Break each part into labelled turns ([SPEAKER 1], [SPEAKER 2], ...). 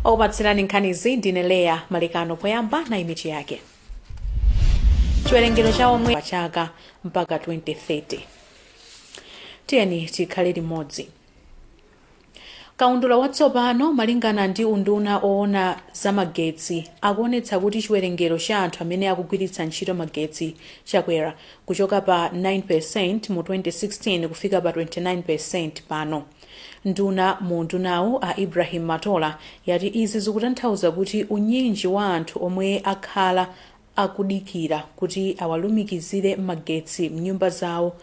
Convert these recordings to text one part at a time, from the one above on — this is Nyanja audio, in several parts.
[SPEAKER 1] Okupatsirani nkhanizi ndine Leya Malikano poyamba na imichi yake. Chiwerengero cha omwe pa chaka mpaka 2030. Tiyeni tikhale limodzi. Kaundula watsopano malingana ndi unduna oona zamagetsi akuonetsa kuti chiwerengero cha anthu amene akugwiritsa ntchito magetsi chakwera kuchoka pa 9% mu 2016 kufika pa 29% pano. Nduna mu ndunawu a Ibrahim Matola yati izi zikutanthauza kuti unyinji wa anthu omwe akhala akudikira kuti awalumikizire magetsi mnyumba zawo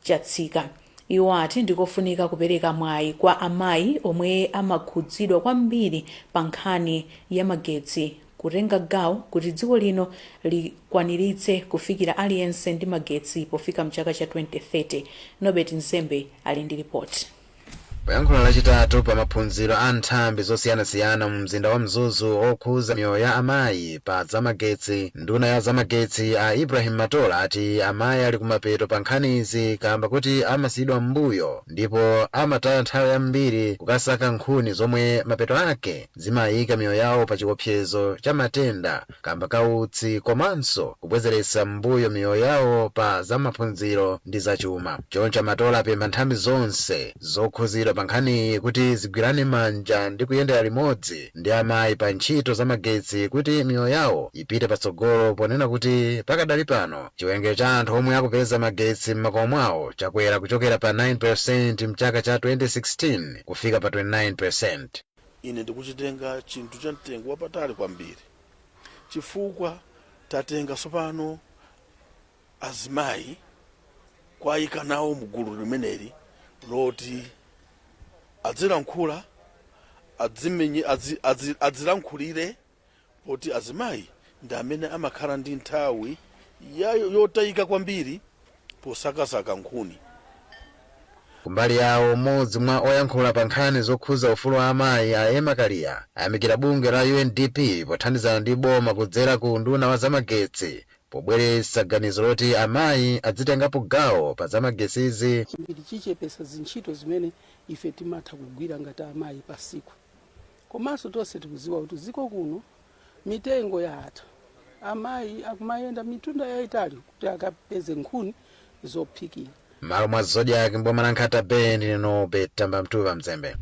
[SPEAKER 1] chatsika. Iwo ati ndikofunika kupereka mwayi kwa amayi omwe amakhudzidwa kwambiri pa nkhani ya magetsi kutenga gawo kuti dziko lino likwaniritse kufikira aliyense ndi magetsi pofika mchaka cha 2030. Nobert Nzembe ali ndi ripoti.
[SPEAKER 2] Poyankhula lachitatu pa maphunziro a nthambi zosiyanasiyana mu mzinda wa Mzuzu okhuza miyoyo ya amayi pa zamagetsi, nduna ya zamagetsi a Ibrahim Matola ati amayi ali kumapeto pa nkhanizi kamba kuti amasiyidwa m'mbuyo ndipo amataya nthawi yambiri kukasaka nkhuni zomwe mapeto ake zimayika miyoyo yawo pa chiopsezo cha matenda kamba kautsi komanso kubwezeretsa m'mbuyo miyoyo yawo pa zamaphunziro ndi zachuma. Choncho Matola apempha nthambi zonse zokhuzidwa pa nkhani kuti zigwirane manja ndi kuyendera limodzi ndi amayi pa ntchito za magetsi kuti miyoyo yawo ipite patsogolo, ponena kuti pakadali pano chiwerengero cha anthu omwe akupeza magetsi m'makomo mwawo chakwera kuchokera pa 9% mchaka cha 2016 kufika pa 29%.
[SPEAKER 3] Ine ndikuchitenga chinthu cha mtengo wapatali kwambiri chifukwa tatenga sopano azimayi kwayika nawo mugulu limeneli loti adzilankhula adzilankhulire poti azimayi ndi amene amakhala ndi nthawi yotayika kwambiri posakasaka nkhuni.
[SPEAKER 2] Kumbali yawo mmodzi mwa oyankhula pa nkhani zokhuza ufulu wa amayi a Emma Kalia ayamikira bungwe la UNDP pothandizana ndi boma kudzera ku nduna wa zamagetsi pobweretsa ganizo loti amayi adzitengapo gawo pa zamagetsizi.
[SPEAKER 4] Chichepesa zintchito zimene ife timatha kugwira ngati amayi pasiku. Komanso tonse tikudziwa kuti dziko kuno mitengo yatha. Amayi akumayenda mitunda yayitali kuti akapeze nkhuni zophikira.
[SPEAKER 2] Malo mwa Zodiac Mbomalankhata Bend lino betamba mtuva Mzembe.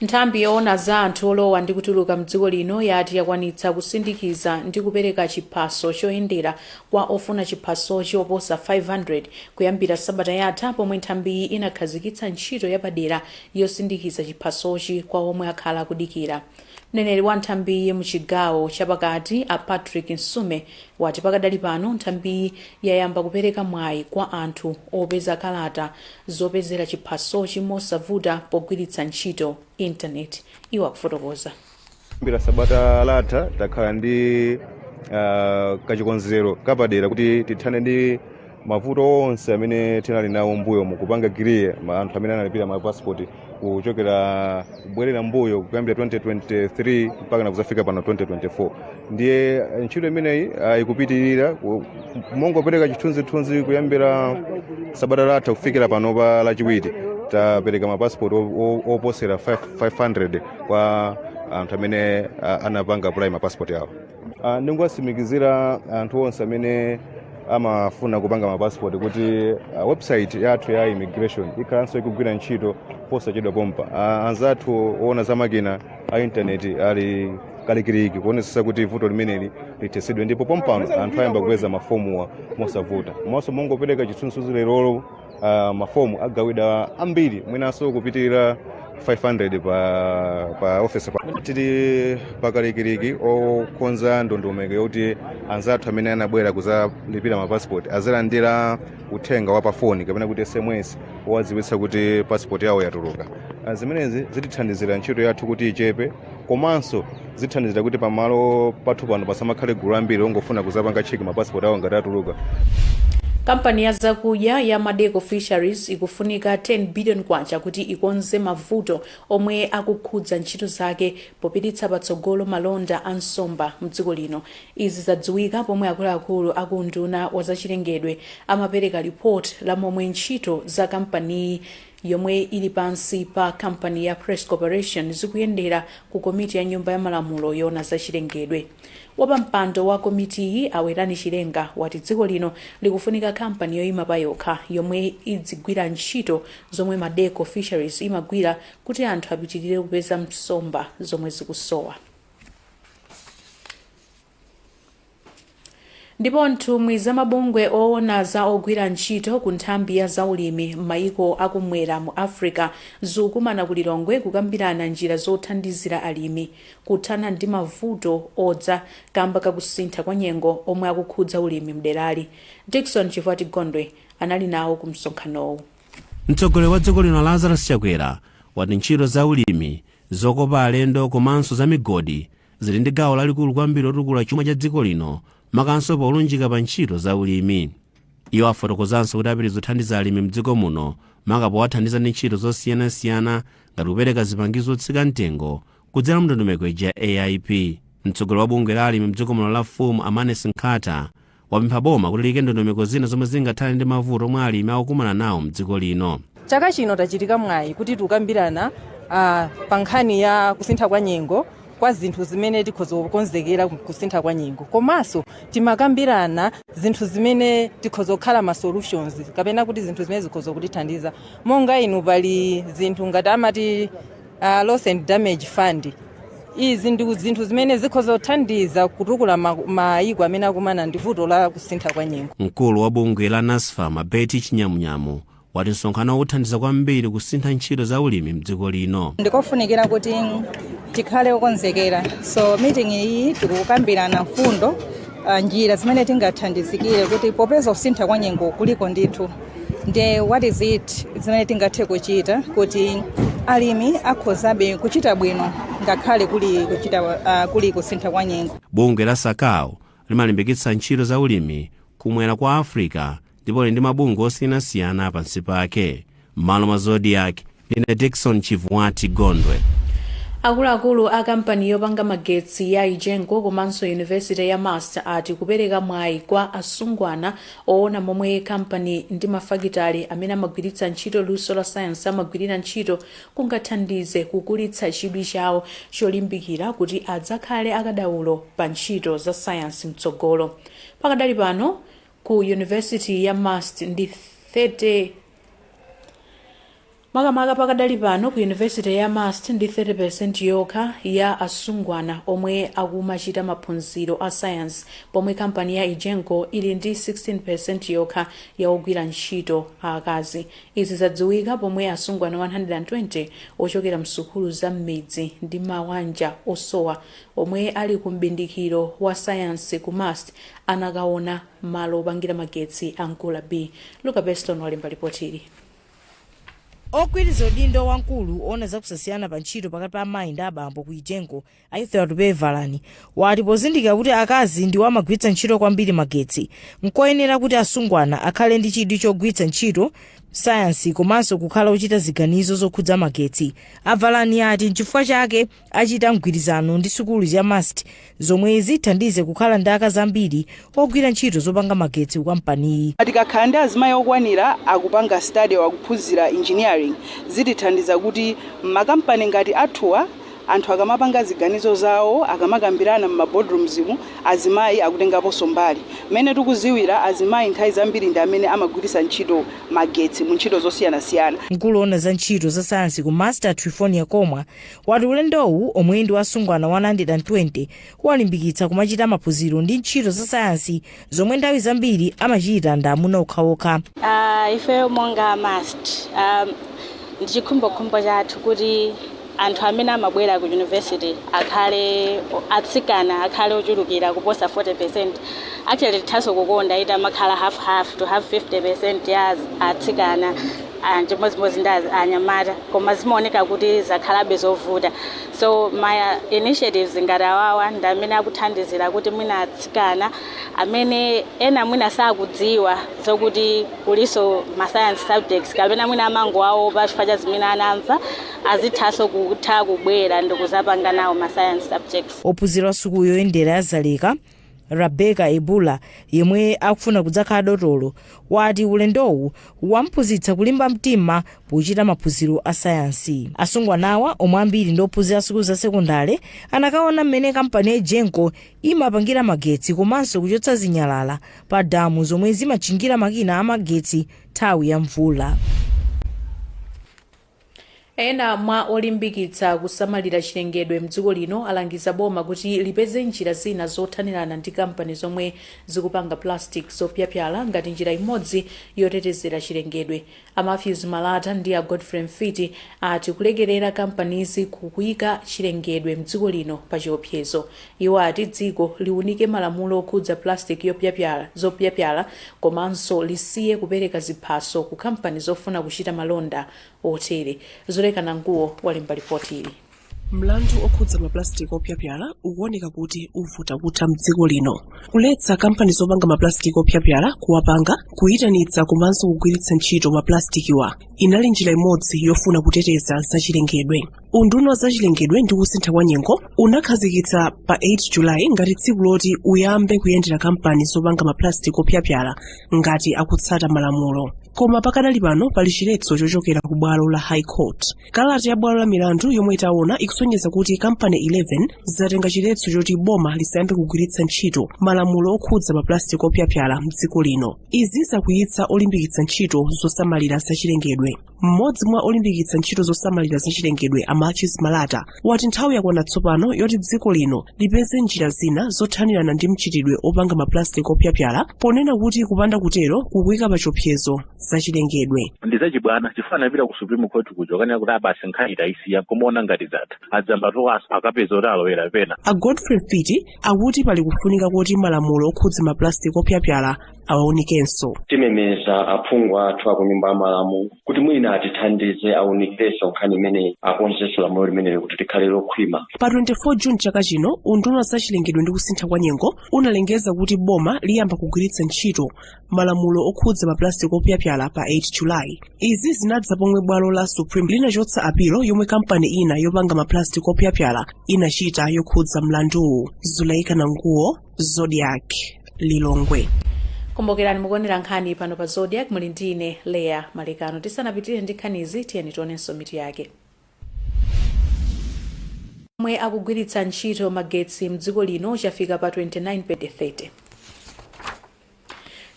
[SPEAKER 1] Nthambi yoona za anthu olowa ndi kutuluka mdziko lino yati yakwanitsa kusindikiza ndi kupereka chiphaso choyendera kwa ofuna chiphaso choposa 500 kuyambira sabata yatha, pomwe nthambi inakhazikitsa ntchito yapadera yosindikiza chiphasochi kwa omwe akhala akudikira. Mneneri wa nthambi muchigawo chapakati a Patrick Nsume wati pakadali pano nthambi yayamba kupereka mwayi kwa anthu opeza kalata zopezera chiphasochi mosavuta pogwiritsa ntchito internet. Iwo akufotokoza.
[SPEAKER 5] Kuyambira sabata latha takhala ndi kachikonzero kapadera kuti tithane ndi mavuto onse amene tinali nawo mbuyo mukupanga giriye anthu amene analipira ma passport kuchokera kubwerera mbuyo kuyambira 2023 mpaka nakuzafika pano 2024. Ndiye ntchito imeneyi ikupitirira mongopereka chithunzithunzi kuyambira sabata latha kufikira pano pa lachiwiri tapereka ma passport oposera 500 kwa anthu amene anapanga apply ma passport yawo. Ndingowasimikizira anthu onse amene amafuna kupanga ma passport kuti website yathu ya immigration ikhalanso ikugwira ntchito posachedwa pompa. Anzathu oona zamakina a internet ali kalikiliki kuonetsa kuti vuto limeneli lithesedwe, ndipo pompano anthu ayamba kupeza mafomuwa mosavuta. Monso mongopereka chithunzithunzi lerolo mafomu agawidwa ambiri mwinanso kupitirira 500 pa office. Tili pakalikiliki okonza ndondomeko yoti anzathu amene anabwera kuzalipira ma passport azilandira uthenga wa pafoni kapena kuti SMS owadziwitsa kuti passport yawo yatuluka. Zimenezi zitithandizira ntchito yathu kuti ichepe, komanso zitithandizira kuti pamalo pathu pano pasamakhale gulu ambiri ongofuna kuzapanga cheki ma passport awo ngati atuluka.
[SPEAKER 1] Kampani ya zakudya ya Madeko Fisheries ikufunika 10 billion kwacha kuti ikonze mavuto omwe akukhudza ntchito zake popititsa patsogolo malonda a nsomba mdziko lino. Izi zadziwika pomwe akuluakulu akunduna wa zachilengedwe amapereka report la momwe ntchito za kampani yomwe ili pansi pa kampani ya Press Corporation zikuyendera ku komiti ya nyumba ya malamulo yona za chilengedwe. Wapampando wa komiti iyi Awerani Chilenga wati dziko lino likufunika kampani yoyima pa yokha yomwe idzigwira ntchito zomwe Madeco Fisheries imagwira kuti anthu apitirire kupeza nsomba zomwe zikusowa. Ndipo nthumwi za mabungwe oona za ogwira ntchito ku nthambi ya zaulimi m'mayiko akumwera mu Africa zikukumana ku Lilongwe kukambirana njira zothandizira alimi kuthana ndi mavuto odza kamba kakusintha kwa nyengo omwe akukhudza ulimi mderali. Dickson Chifwati Gondwe anali nawo ku msonkhanowu.
[SPEAKER 6] Mtsogoleri wa dziko lino Lazarus Chakwera wati ntchito za ulimi zokopa alendo komanso za migodi zili ndi gawo lalikulu kwambiri lotukula chuma cha dziko lino makanso polunjika pa ntchito za ulimi. Iwo afotokozanso kuti apitiriza kuthandiza alimi mdziko muno maka powathandiza ndi ntchito zosiyanasiyana ngati kupereka zipangizo zotsika mtengo kudzera mndondomeko ya AIP. Mtsogoleri wa bungwe la alimi mdziko muno la Fumu Amanes Nkhata wapempha boma kuti like ndondomeko zina zomwe zingathane ndi mavuto omwe alimi akukumana nawo mdziko lino.
[SPEAKER 7] Chaka chino tachitika mwayi kuti tukambirana pa nkhani ya kusintha kwa nyengo kwa zinthu zimene tikhoza kukonzekera kusintha kwa nyengo, komanso timakambirana zinthu zimene tikhoza kukhala ma solutions kapena kuti zinthu zimene zikhoza kutithandiza. Monga inu pali zinthu ngati amati loss and damage fund. Izi ndi zinthu zimene zikhoza kuthandiza kutukula mayiko amene akumana ndi vuto la kusintha kwa nyengo.
[SPEAKER 6] Mkulu wa bungwe la NASFAM Betty Chinyamunyamu wati msonkhano uthandiza kwambiri kusintha ntchito za ulimi mdziko lino.
[SPEAKER 8] Ndikofunikira kuti tikhale okonzekera, so meeting iyi tikukambirana mfundo njira zimene tingathandizikire kuti popeza kusintha kwa nyengo kuliko ndithu nde what is it zimene tingathe kuchita kuti alimi akhozabe kuchita bwino ngakhale kuli kusintha kwa nyengo.
[SPEAKER 6] Bungwe la SACAO limalimbikitsa ntchito za ulimi kumwera kwa Africa ndipo ndi mabungwe osiyanasiyana pansi pake. Malo mwa Zodiac ndine Dickson Chifwati Gondwe.
[SPEAKER 1] Akuluakulu a kampani yopanga magetsi ya Ijengo komanso University ya Master ati kupereka mwayi kwa asungwana oona momwe kampani ndi mafakitali amene amagwiritsa ntchito luso la science amagwirira ntchito kungathandize kukulitsa chidwi chawo cholimbikira kuti adzakhale akadaulo pa ntchito za science mtsogolo. Pakadali pano ku University ya Master ndi 30 makamaka pakadali pano ku University ya Master ndi 30% yokha ya asungwana omwe akumachita maphunziro a science, pomwe kampani ya Ijengo ili ndi 16% yokha ya ogwira ntchito akazi. Izi zadziwika pomwe asungwana 120 ochokera msukulu za m'midzi ndi mawanja osowa omwe ali ku mbindikiro wa science ku Master anakaona malo opangira magetsi a Nkula B. Luka Beston walemba ripotiri.
[SPEAKER 9] Okwiriza udindo wankulu ona zakusasiyana pa ntchito pakati pa amayi ndi abambo ku Ijengo Aithera Tupevalani wati pozindikira kuti akazi ndi amagwiritsa ntchito kwambiri magetsi nkoyenera kuti asungwana akhale ndi chidwi chogwiritsa ntchito science komanso kukhala ochita ziganizo zokhudza magetsi. Avalani ati n'chifukwa chake achita mgwirizano ndi sukulu ya Master zomwe zithandize kukhala ndi akazi ambiri ogwira ntchito zopanga magetsi ku kampaniyi.
[SPEAKER 4] Tikakhala ndi azimayi okwanira akupanga study wakuphunzira engineering zitithandiza kuti makampani ngati athuwa anthu akamapanga ziganizo zawo akamakambirana m'maboardrooms azimayi akutengaponso mbali. Mene tikuziwira azimayi nthawi zambiri ndi amene amagwiritsa ntchito magetsi mu ntchito zosiyanasiyana.
[SPEAKER 9] Mkulu ona za ntchito za sayansi ku Master Trifonia Komwa wati ulendowu omwe ndi wasungwana 120 walimbikitsa kumachita maphunziro ndi ntchito za sayansi zomwe nthawi zambiri amachita ndi amuna okhaokha.
[SPEAKER 10] Ife monga Master ndi chikhumbokhumbo chathu kuti anthu amene amabwera ku university akhale atsikana akhale ochulukira kuposa 40%. Actually tithaso kukonda ita makhala half to have 50% ya atsikana chimodzimodzi ndi anyamata koma zimaoneka kuti zakhalabe zovuta. So my initiatives ngati awawa ndi amene akuthandizira kuti mwina atsikana amene ena mwina sakudziwa zokuti kuliso ma science subjects kapena mwina amango awo pa chifukwa cha zimene anamva azithaso kutha kubwera ndi kuzapanga nawo ma science subjects.
[SPEAKER 9] Ophunzira sukulu yoyendera yazaleka Rebecca Ebula yemwe akufuna kudzakhala dotolo wati ulendowu wamphunzitsa kulimba mtima pochita maphunziro a sayansi. Asungwanawa omwe ambiri ndi ophunzira sukulu za sekondale anakaona mmene kampani ya Genco imapangira magetsi komanso kuchotsa zinyalala pa damu zomwe zimachingira makina amagetsi nthawi ya mvula.
[SPEAKER 1] Ena mwa olimbikitsa kusamalira chilengedwe mdziko lino alangiza boma kuti lipeze njira zina zothanirana ndi kampani zomwe zikupanga plastic zopyapyala ngati njira imodzi yotetezera chilengedwe. Matthews Malata ndi Godfrey Mfiti ati kulekerera kampanizi kukuyika chilengedwe mdziko lino pa chiopsezo. Iwo ati dziko liunike malamulo okhudza plastic zopyapyala komanso lisiye kupereka ziphaso ku kampani zofuna kuchita malonda otere. Zulekana Nguwo walemba ripoti ili.
[SPEAKER 11] Mlandu okhudza maplastic opyapyala ukuoneka kuti uvuta kutha mdziko lino. Kuletsa kampani zopanga maplastic opyapyala kuwapanga, kuyitanitsa komanso kugwiritsa ntchito maplastikiwa inali njira imodzi yofuna kuteteza zachilengedwe. Unduna wa zachilengedwe ndi kusintha kwa nyengo unakhazikitsa pa 8 Julayi ngati tsiku loti uyambe kuyendera kampani zopanga maplastic opyapyala ngati akutsata malamulo. Koma pakadali pano pali chiletso chochokera ku bwalo la High Court. Kalata ya bwalo la milandu yomwe itaona ikusonyeza kuti kampani 11 zatenga chiletso choti boma lisayambe kugwiritsa ntchito malamulo okhudza maplastic opyapyala mdziko lino. Izi zakuyitsa olimbikitsa ntchito zosamalira zachilengedwe. Mmodzi mwa olimbikitsa ntchito zosamalira zachilengedwe Matthews Malata wati nthawi yakwana tsopano yoti dziko lino lipeze njira zina zothanirana ndi mchitidwe opanga maplastic opyapyala, ponena kuti kupanda kutero kukuyika pa chiopsezo zachilengedwe.
[SPEAKER 12] Ndizachibwana chifana vira ku Supreme Court kuchokana kuti abasi nkhani taisiya kumaona ngati zatha adzambato akapeza kuti alowera pena.
[SPEAKER 11] Godfrey Mfiti akuti pali kufunika kuti malamulo okhudza maplastic opyapyala awaunikenso.
[SPEAKER 13] Timemeza aphungu athu akunyumba amalamu kuti mwina atithandize aunikenso nkhani imene akonzenso lamulo limene kuti tikhale lokhwima.
[SPEAKER 11] Pa 24 June chaka chino unduna wa zachilengedwe ndi kusintha kwa nyengo unalengeza kuti boma liyamba kugwiritsa ntchito malamulo okhudza maplastic opyapyala pa 8 Julayi. Izi zinadza pomwe bwalo la Supreme linachotsa apilo yomwe kampani ina yopanga maplastic opyapyala inachita yokhudza mlanduwu. Zulekana Nguwo, Zodiac, Lilongwe.
[SPEAKER 1] Kumbukirani mukuonera nkhani pano pa Zodiac muli ndine Leah Malekano. Tisanapitire ndi nkhanizi tiyeni tionenso mitu yake. Omwe akugwiritsa ntchito magetsi mdziko lino chafika pa 29/30.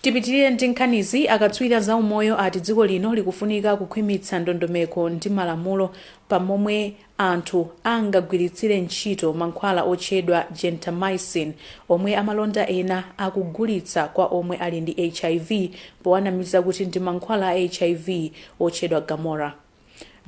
[SPEAKER 1] Tipitirire ndi nkhanizi akatswiri za umoyo ati dziko lino likufunika kukhwimitsa ndondomeko ndi malamulo pamomwe anthu angagwiritsire ntchito mankhwala otchedwa gentamicin omwe amalonda ena akugulitsa kwa omwe ali ndi HIV powanamiza kuti ndi mankhwala a HIV otchedwa Gamora.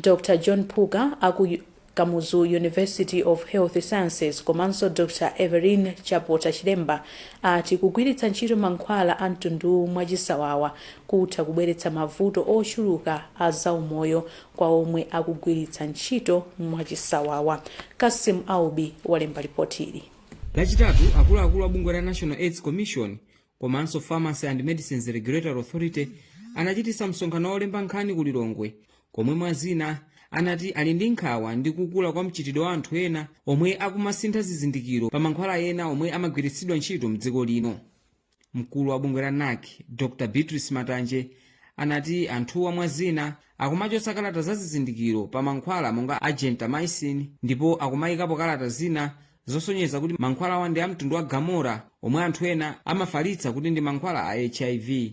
[SPEAKER 1] Dr. John Puka aku Kamuzu University of Health Sciences komanso Dr. Evelyn Chapota Chilemba ati kugwiritsa ntchito mankhwala a mtundu mwachisawawa kutha kubweretsa mavuto ochuluka a zaumoyo kwa omwe akugwiritsa ntchito mwachisawawa. Kasim Aubi walemba ripoti ili.
[SPEAKER 14] Lachitatu akuluakulu a bungwe la National AIDS Commission komanso Pharmacy and Medicines Regulatory Authority anachitisa msonkhano olemba nkhani ku Lilongwe komwe mwazina anati ali ndi nkhawa ndi kukula kwa mchitidwe wa anthu ena omwe akumasintha zizindikiro pa mankhwala ena omwe amagwiritsidwa ntchito mdziko lino. Mkulu wa bungwe la NAC Dr. Beatrice Matanje anati anthuwa mwazina akumachotsa kalata za zizindikiro pa mankhwala monga gentamicin ndipo akumayikapo kalata zina zosonyeza kuti mankhwalawa ndi a mtundu wa Gamora omwe anthu ena amafalitsa kuti ndi mankhwala a HIV.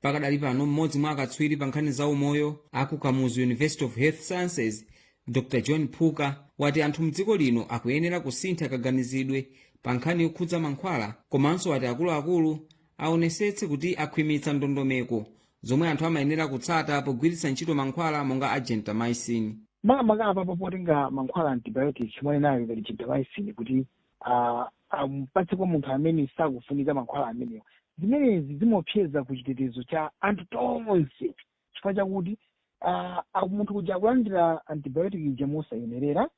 [SPEAKER 14] Pakadali pano mmodzi mwa akatswiri pa nkhani za umoyo aku Kamuzu University of Health Sciences Dr. John Puka wati anthu mdziko lino akuyenera kusintha kaganizidwe pa nkhani yokhudza mankhwala komanso wati akuluakulu aonesetse kuti akhwimitsa ndondomeko zomwe anthu amayenera kutsata pogwiritsa ntchito mankhwala monga a gentamicin.
[SPEAKER 15] Makamaka potenga mankhwala antibiotics chimwe nayo ngati gentamicin kuti ampatse kwa munthu amene sakufunika mankhwala amenewo. Zimenezi zimopseza kuchitetezo cha anthu tonse chifukwa chakuti munthu kuti akulandira antibiotic mosayenerera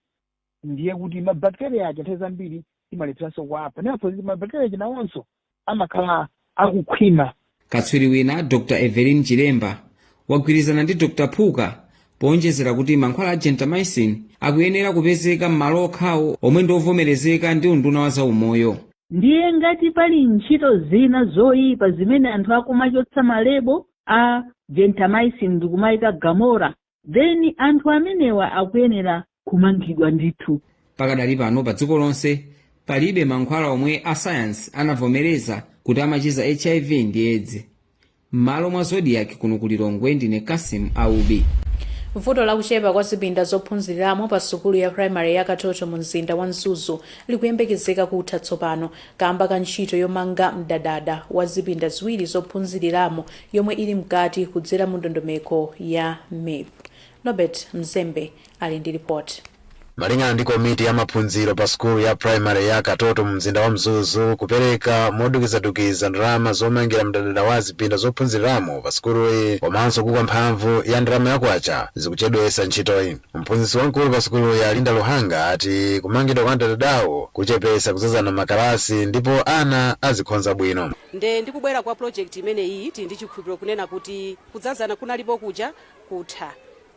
[SPEAKER 15] ndiye kuti mabacteria aja nthawi zambiri imalepheranso kuapha ndipo mabacteria aja nawonso amakhala akukhwima.
[SPEAKER 14] Katswiri wina Dr. Evelyn Chilemba wagwirizana ndi Dr. Puka powonjezera kuti mankhwala a gentamicin akuyenera kupezeka m'malo okhawo omwe ndi ovomerezeka ndi unduna wa zaumoyo.
[SPEAKER 16] ndiye ngati pali ntchito zina zoyipa zimene anthu akumachotsa malebo a gentamicin ndi kumayika gamora, then anthu amenewa akuyenera kumangidwa ndithu.
[SPEAKER 14] Pakadali pano pa dziko lonse palibe mankhwala omwe asayansi anavomereza kuti amachiza HIV ndi AIDS. M'malo mwa Zodiac kuno ku Lilongwe ndine Kasim Aubi.
[SPEAKER 1] Vuto lakuchepa kwa zipinda zophunziramo pa sukulu ya primary ya Katoto mu mzinda wa Mzuzu likuyembekezeka kutha tsopano kamba ka ntchito yomanga mdadada wa zipinda ziwiri zophunziriramo yomwe ili mkati kudzera mu ndondomeko ya MEP. Norbert Mzembe ali ndi report.
[SPEAKER 2] Malingana ndi komiti ya maphunziro pa sukulu ya primary ya Katoto mu mzinda wa Mzuzu kupereka modukizadukiza ndalama zomangira mdadada wa zipinda zophunziramo pa sukuluyi komanso kukwa mphamvu ya ndalama yakwacha zikuchedwesa ntchitoyi. Mphunzitsi wamkulu pa sukuluyi Linda Luhanga ati kumangidwa kwa mdadadawo kuchepesa kuzazana makalasi ndipo ana azikhonza bwino.
[SPEAKER 17] Ndikubwera kwa project imene iyi ndi chikhulupiriro kunena kuti kudzazana kunalipo kuja kutha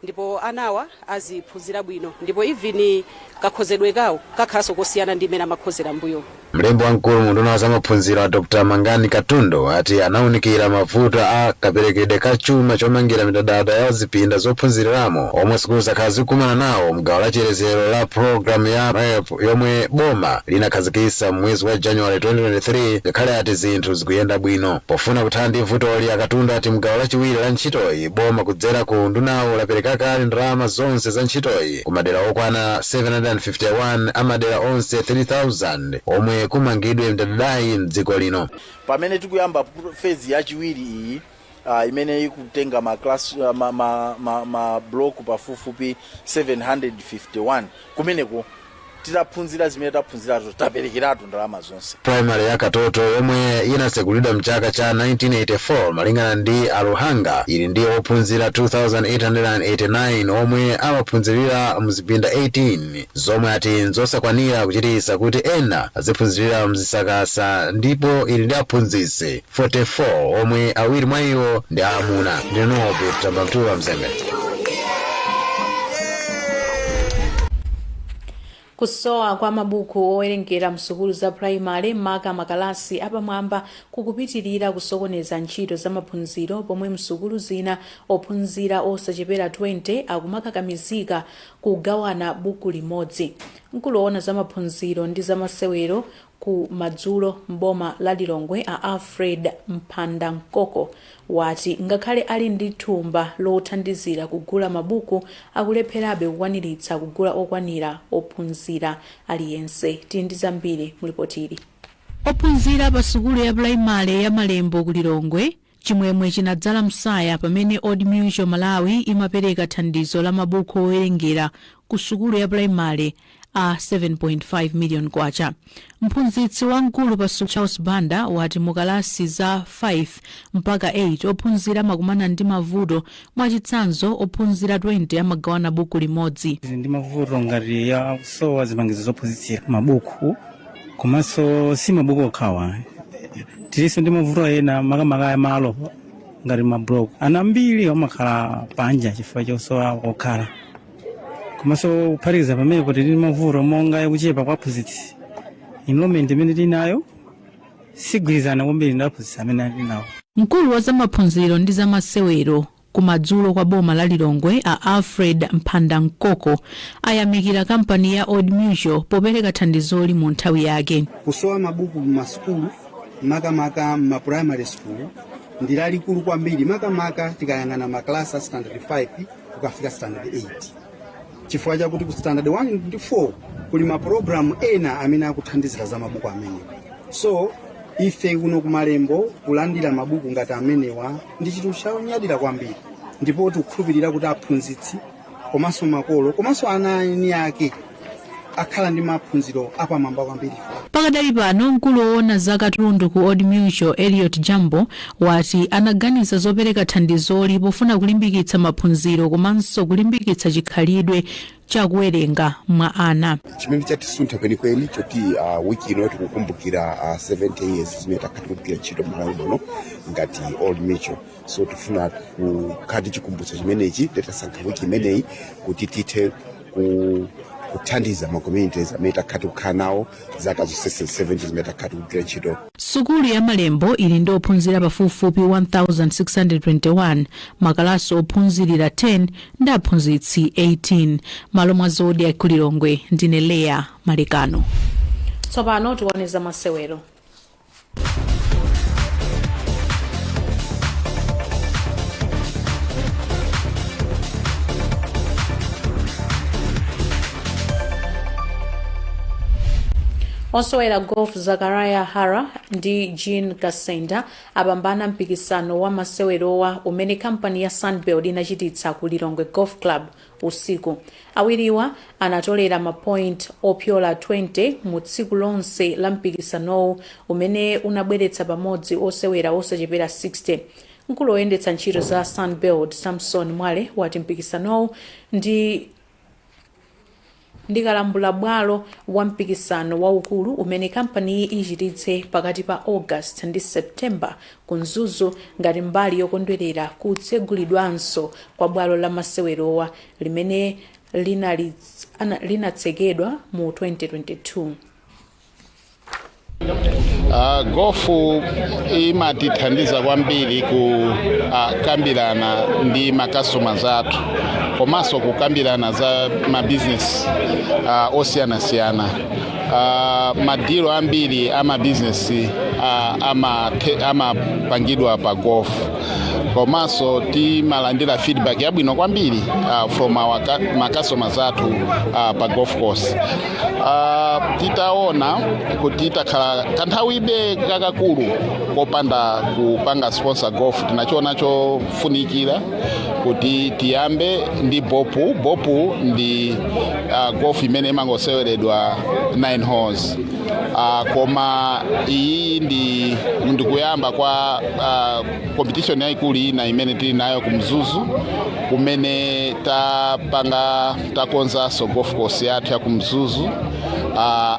[SPEAKER 17] ndipo anawa aziphunzira bwino ndipo even kakhozedwe kawo kakhaso kosiyana ndi mena makhozera mbuyo.
[SPEAKER 2] Mlembi wamkulu mu nduna za maphunziro a Dr. Mangani Katundo ati anaunikira mavuto a kaperekedwe ka chuma chomangira midadada ya zipinda zophunziramo omwe sukulu zakhala zikumana nawo mgawo la chielezero la program ya MEP yomwe boma linakhazikitsa mwezi wa January 2023 ngakhale ati zinthu zikuyenda bwino. Pofuna kuthana ndi vutoli Katundo ati mgawo lachiwiri la ntchitoyi boma kudzera ku ndunawo lapereka kale ndalama zonse za ntchitoyi kumadera okwana 751 amadera onse 3000 omwe kumangidwe mdadadayi mdziko lino.
[SPEAKER 18] Pamene tikuyamba phase yachiwiri iyi imene ikutenga ma class ma block pafupifupi 751 kumeneko titaphunzira zimene taphunzirazo taperekeratu ndalama zonse.
[SPEAKER 2] Primary ya Katoto yomwe inasekulidwa mchaka cha 1984 malingana ndi Aluhanga ili ndi ophunzira 2889 omwe amaphunzirira mzipinda 18 zomwe ati nzosakwanira kuchititsa kuti ena aziphunzirira mzisakasa ndipo ili ndi aphunzitsi 44 omwe awiri mwa iwo ndi amuna. Ndinobe Tambamtuwa Mzembe.
[SPEAKER 1] Kusowa kwa mabuku owerengera msukulu za primary maka makalasi apamwamba kukupitirira kusokoneza ntchito za maphunziro pomwe msukulu zina ophunzira osachepera 20 akumakakamizika kugawana buku limodzi. Mkuloona za maphunziro ndi za masewero ku madzulo mboma la Lilongwe a Alfred Mphandankoko wati ngakhale ali ndi thumba lothandizira kugula mabuku akulepherabe kukwaniritsa kugula okwanira ophunzira aliyense. Tindi zambiri mulipotiri. Ophunzira pa sukulu ya primary ya Malembo ku Lilongwe chimwemwe chinadzala msaya pamene Old Mutual Malawi imapereka thandizo la mabuku owerengera ku sukulu ya primary a 7.5 million kwacha. Mphunzitsi wamkulu pa sukulu Charles Banda wati mukalasi za 5 mpaka 8 ophunzira makumana ndi mavuto mwachitsanzo ophunzira 20 amagawana buku limodzi.
[SPEAKER 19] Ndi mavuto ngati ya kusowa zipangizo zophunzitsira mabuku komanso si mabuku okhawa tilinso ndi mavuto ena makamaka ya malo ngati mablog ana ambiri amakhala panja chifukwa chosowa okhala komanso kuphatikiza pamene kuti tili mavuto monga yakuchepa kwa aphunzitsi. Enrollment imene tinayo sigwirizana kwambiri ndi aphunzitsi amene ali nawo.
[SPEAKER 1] Mkulu wa zamaphunziro ndi zamasewero kumadzulo kwa boma la Lilongwe a Alfred Mphandankoko ayamikira kampani ya Old Mutual popereka thandizoli mu nthawi yake.
[SPEAKER 20] Kusowa mabuku m'masukulu makamaka ma primary school ndi lalikulu kwambiri makamaka tikayang'ana maklasi a standard 5 kukafika standard 8 chifukwa chakuti ku standard 1 ndi 4 kuli mapulogalamu ena amene akuthandizira za mabuku amene. So ife kuno ku Malembo kulandira mabuku ngati amenewa ndi chinthu chonyadira kwambiri ndipo tikukhulupirira kuti aphunzitsi komanso makolo komanso ana eni ake akhala ndi maphunziro apamwamba kwambiri.
[SPEAKER 1] Pakadali pano mkulu woona za katundu ku Old Mutual Elliot Jambo wati anaganiza zopereka thandizoli pofuna kulimbikitsa maphunziro komanso kulimbikitsa chikhalidwe chakuwerenga mwa ana.
[SPEAKER 21] Chimene chatisuntha kwenikweni choti wiki ino tikukumbukira 70 years zimene takhatikira ntchito Malawi muno ngati Old Mutual. So tifuna kukhadi chikumbutso chimenechi titasankha wiki imeneyi kuti tithe kuthandiza ma communities amene takhala kukhala nawo zaka zonse 70 zimene takhala kugwira ntchito.
[SPEAKER 1] Sukulu ya Malembo ili ndi ophunzira pafupifupi 1621, makalasi ophunzirira 10 ndi aphunzitsi 18. Malo mwa Zodiac Kulilongwe ndine Lea Malikano. Tsopano tione za masewero. Osewera golf Zachariah Hara ndi Jean Kasenda apambana mpikisano wa masewerowa umene kampani ya Sunbelt inachititsa ku Lilongwe Golf Club usiku. Awiriwa anatolera mapoint opyola 20 mu tsiku lonse la mpikisanowu umene unabweretsa pamodzi osewera osachepera 60. Mkulu woyendetsa ntchito za Sunbelt Samson Mwale wati mpikisanowu ndikalambula bwalo wa mpikisano waukulu umene kampani ichititse pakati pa August ndi September ku Mzuzu ngati mbali yokondwerera kutsegulidwanso kwa bwalo la masewerowa limene linatsekedwa mu 2022.
[SPEAKER 3] Gofu imatithandiza kwambiri kukambirana ndi makastomers athu komanso kukambirana za mabusiness osiyana-siyana. Madilo ambiri amabusiness amapangidwa pa golf komanso timalandira feedback yabwino kwambiri from our customers athu pa golf course. Titaona kuti takhala kanthawibe kakakulu kopanda kupanga sponsor golf. Tinachiona chofunikira kuti tiyambe ndi bopu. Bopu ndi golf imene imangoseweredwa 9 holes. Koma iyi ndi kuyamba kwa competition yaikulu ina imene tili nayo ku Mzuzu kumene takonzanso golf course yathu ya ku Mzuzu.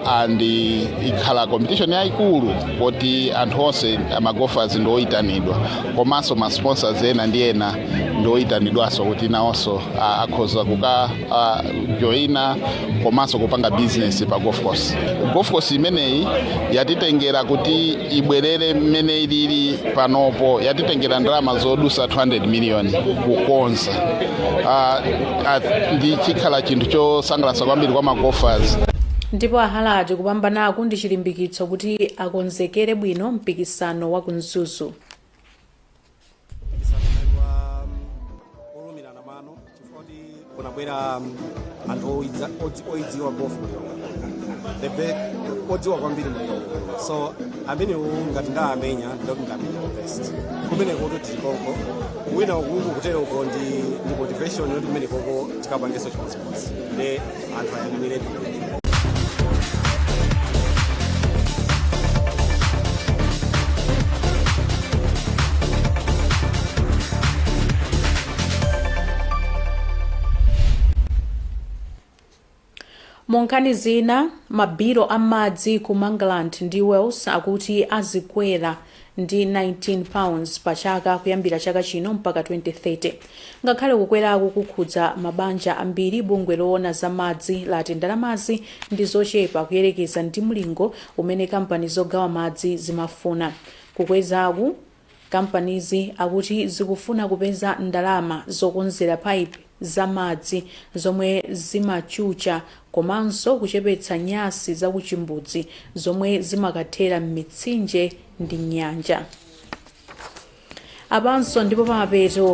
[SPEAKER 3] And ikhala competition yaikulu kuti anthu onse amagolfers ndoyitanidwa komanso ma sponsors ena ndi ena ndoyitanidwanso kuti nawonso akhoza joina komanso kupanga business pa golf course. Golf course imeneyi yatitengera kuti ibwerere mmene ilili panopo, yatitengera ndalama zodusa 200 million kukonza. Ndi chikhala chinthu chosangalatsa kwambiri kwa magolfers.
[SPEAKER 1] Ndipo ahalati kupambanaku ndi chilimbikitso kuti akonzekere bwino mpikisano wa ku Mzuzu.
[SPEAKER 22] Kunabwera anthu oyidziwa golf odziwa kwambiri muliro, so amenewo ngati ndamenya ndikuti ndamenya best kumeneko kuti tikonko wina ukungu kutereko ndi motivation yoti kumeneko tikapangeso chimodzimodzi ndi anthu ayang'anire.
[SPEAKER 1] Monkhani zina, mabiro amadzi ku Mangaland ndi Wales akuti azikwera ndi 19 pounds pa chaka kuyambira chaka chino mpaka 2030. Ngakhale kukweraku kukhudza mabanja ambiri, bungwe loona za madzi lati ndalamazi ndi zochepa kuyerekeza ndi mlingo umene kampani zogawa madzi zimafuna. Kukwezaku kampanizi akuti zikufuna kupeza ndalama zokonzera pipe za madzi zomwe zimachucha komanso kuchepetsa nyasi za kuchimbudzi zomwe zimakathera m'mitsinje ndi nyanja. Apanso ndipo pamapeto